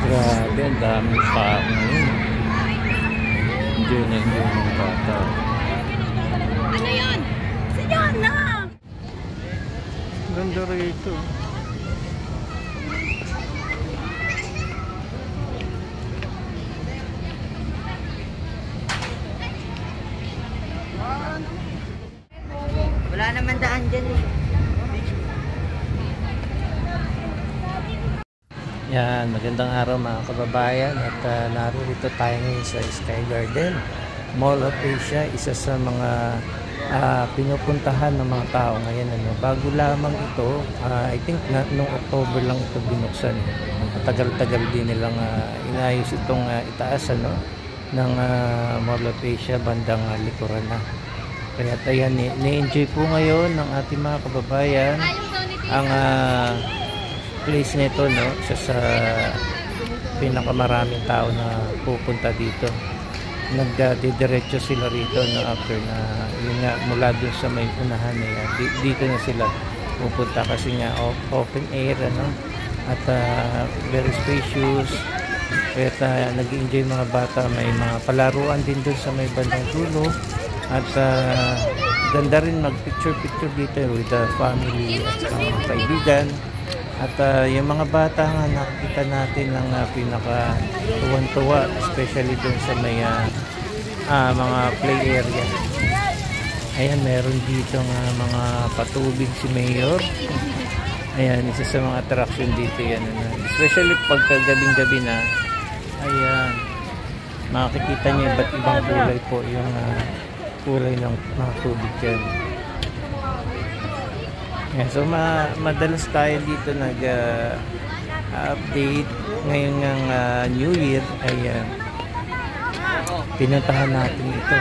Grabe, ang daming tao ngayon. Enjoy na enjoy ng bata. Ano yun? Si Jonna! Ganda rito. Wala naman daan dyan eh. Yan, magandang araw mga kababayan at narito tayo ngayon sa Sky Garden Mall of Asia, isa sa mga pinupuntahan ng mga tao ngayon. Bago lamang ito, I think noong October lang ito binuksan. Matagal-tagal din nilang inayos itong itaas ng Mall of Asia bandang likuran na. Kaya ayan, ni-enjoy po ngayon ng ating mga kababayan ang place nito, isa sa pinakamaraming tao na pupunta dito. Nagdidiretso sila rito after na yun nga, mula dun sa may unahan dito na sila pupunta kasi nga open air at very spacious. Kaya nag-enjoy mga bata, may mga palaruan din dun sa may bandang dulo at ganda rin mag-picture dito with the family at saka mga kaibigan. At yung mga bata nga nakikita natin ng pinaka tuwan-tuwa, especially dun sa may mga play area. Ayan, meron dito nga mga patubig si Mayor. Ayan, isa sa mga attraction dito yan. Especially pagka gabing-gabi na, ayan, makikita niyo iba't ibang kulay po yung kulay ng mga tubig yan. Yeah, so madalas tayo dito nag-update ngayon ng New Year ay pinuntahan natin ito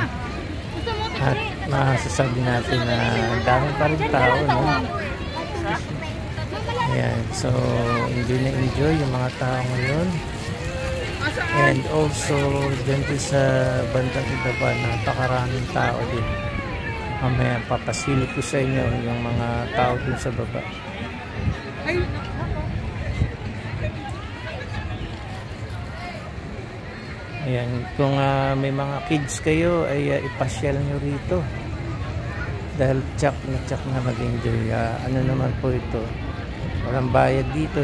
at masasabi natin na dami pa rin tao, Ayan, so enjoy na enjoy yung mga tao ngayon. And also dyan sa bandang ibaba napakaraming tao din. Mamaya papasilip ko sa inyo yung mga tao dun sa baba. Ayan, kung may mga kids kayo ay ipasyal nyo rito dahil tsak na mag-enjoy. Ano naman po ito, walang bayad dito,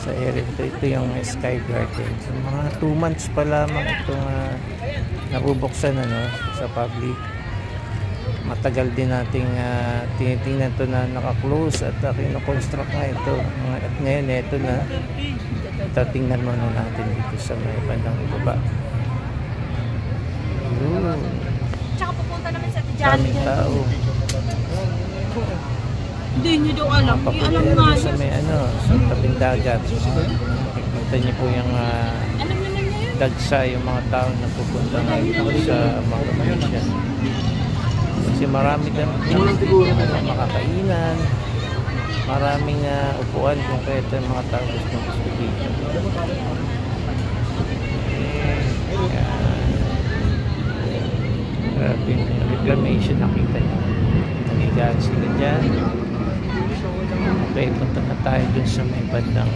sa area ito yung Sky Garden. So mga 2 months pa lamang itong nabubuksan sa public. Matagal din nating tinitingnan to na naka-close at kino-construct nga ito. At ngayon ito na. Tingnan muna natin dito sa may bandang ibaba. Tsaka pupunta naman sa Tijan. Daming tao. Hindi nyo daw alam. Alam nga sa may sa tabing dagat. Makikita niyo po yung dagsa yung mga tao na pupunta ngayon sa mga Malaysia. Kasi marami din makakainan, maraming upuan kung kaya ito yung mga tao gusto dito. Grabe yung reclamation, nakita niyo. Nanigaan sila dyan. Okay, punta na tayo dun sa may bandang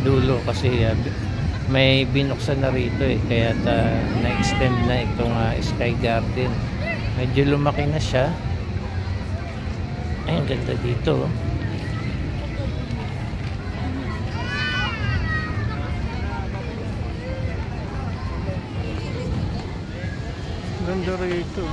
dulo kasi may binuksan na rito kaya na-extend na itong Sky Garden. Medyo lumaki na siya. Ay, ang ganda dito. Ganda rito.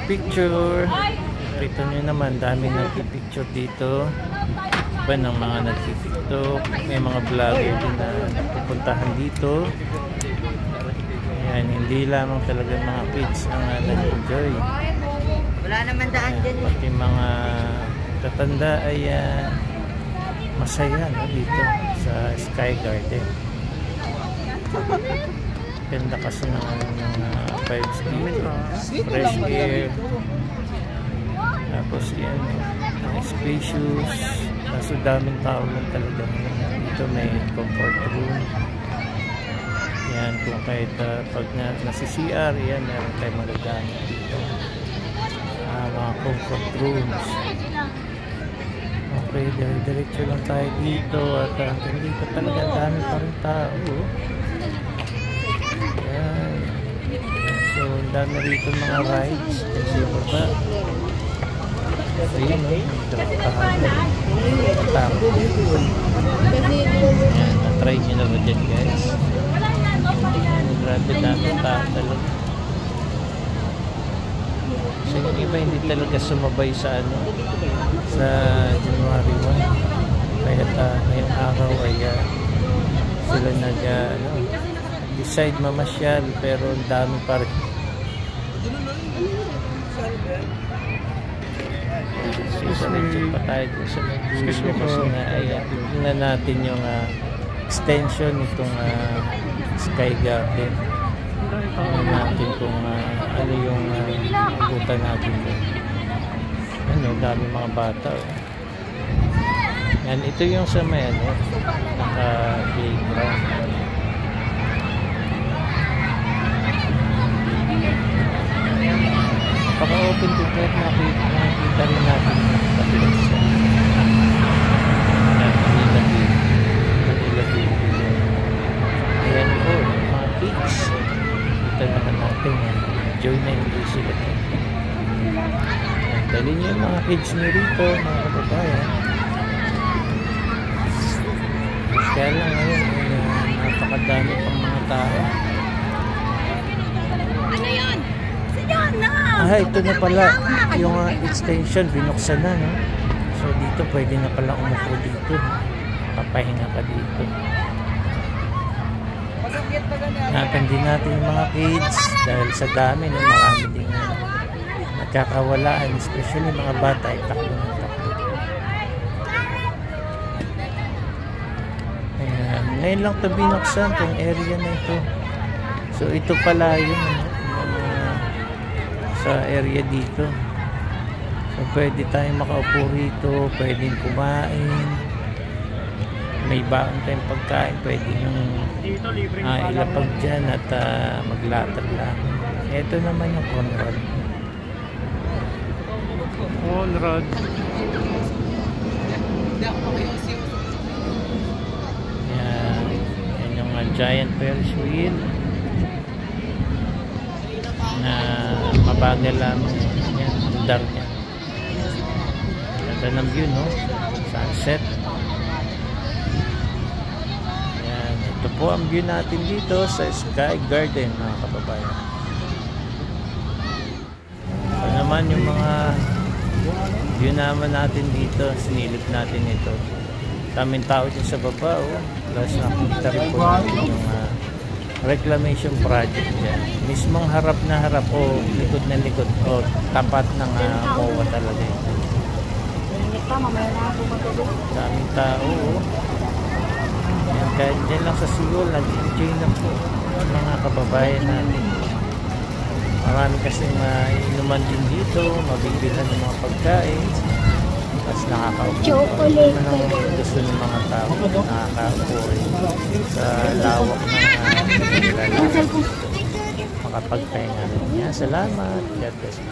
Picture. Ito nyo naman, dami nagpipicture dito. Iba ng mga nagpipiktok. May mga vlogger din na pupuntahan dito. Ayan, hindi lamang talaga mga kids ang nag-enjoy. Wala naman daan dyan. Pati mga tatanda ay masaya dito sa Sky Garden. Ganda kasi ng vibes dito. Fresh air. Tapos yan, spacious. Kaso daming tao lang talaga. Dito may comfort room. Ayan, kung kahit pag nasi-CR, yan, meron tayo magagamit dito. Mga comfort rooms. Okay, diretso lang tayo dito at hindi pa talaga dami pa rin tao. Ayan. So, ang dami rito mga rides. Kasi baba. Ayun, no? Ayan, na-try nyo na ba dyan, guys? Grabe dami tao talaga. So, yung iba hindi talaga sumabay sa sa January 1. Kaya ngayong araw ay sila decide mamasyal, pero ang dami pa rin. Diretso pa tayo dun sa gusto kasi na tingnan natin yung extension nitong Sky Garden. Tingnan natin kung ano yung abutan natin dun. Ano, dami mga bata. Yan, ito yung sa may naka-playground. Paka-open to net, nakita rin natin kapilang siya. Ayan po, mga kids. Kita naman natin yan. Enjoy na enjoy sila. Dali nyo yung mga kids nyo rito, mga kababayan. Kaya lang ngayon, napakadami pang mga tao. Ano yun? Siyan na! Ito na pala yung extension, binuksan na, no? So dito pwede na pala umupo dito. Papahinga ka dito. Natin din natin yung mga kids dahil sa dami, no? Marami din nagkakawalaan, especially mga bata ay takbo ng takbo. Ayan. Ngayon lang ito binuksan itong area na ito. So ito pala yung sa area dito. So pwede tayong makaupo rito, pwedeng kumain, may baon tayong pagkain, pwede yung ilapag dyan at maglatag lang. Ito naman yung Conrad. Yan yung giant Ferris wheel na mabagal lang yan, dar niya. Ganda ng view, no? Sunset. Yan, ito po ang view natin dito sa Sky Garden, mga kababayan. Ito naman yung mga view naman natin dito, sinilip natin ito. Daming tao dyan sa baba, oh. Plus nakita rin po natin yung reclamation project dyan. Mismong harap na harap o likod na likod o tapat ng MOA talaga ito. Daming tao, oh. Yan, kahit dyan lang sa Seoul, nag-enjoy na po ang mga kababayan natin. Marami kasing inuman din dito, mabibilan ng mga pagkain. Tapos nakakaupo. Chocolate. Anong gusto ng mga tao, nakakaupo rin sa lawak ng nilalaan. Makapagpahinga rin niya. Salamat. God bless you.